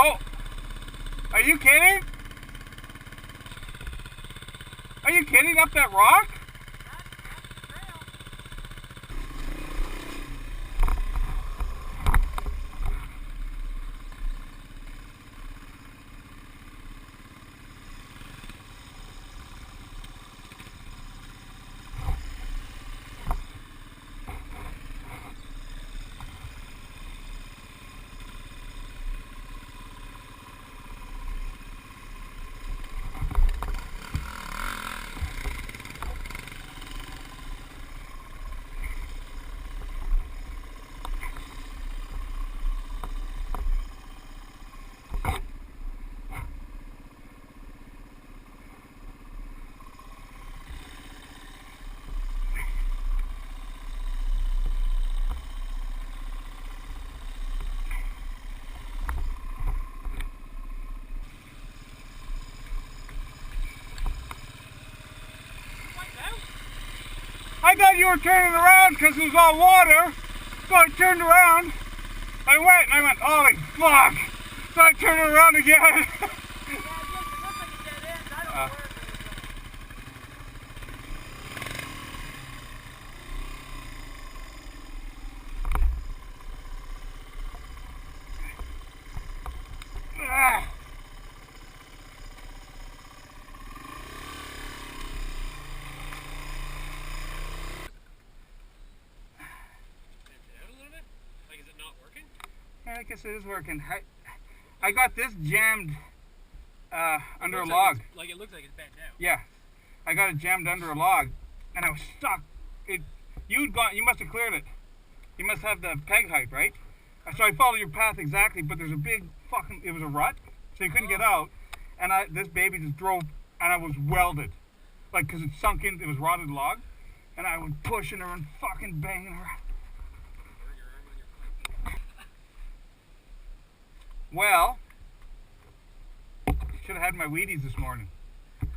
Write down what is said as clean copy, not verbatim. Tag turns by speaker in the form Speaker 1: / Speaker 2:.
Speaker 1: Oh! Are you kidding? Are you kidding? Up that rock? I thought you were turning around because it was all water. So I turned around. I went, holy fuck. So I turned around again. I guess it is working. I got this jammed under a log.
Speaker 2: Like it looks like it's bent down.
Speaker 1: Yeah, I got it jammed under a log, and I was stuck. You must have cleared it. You must have the peg height, right? So I followed your path exactly, but there's a big fucking. It was a rut, so you couldn't get out, and this baby just drove, and I was welded, like because it sunk in. It was rotted log, and I was pushing her and fucking banging her. Well, should have had my Wheaties this morning.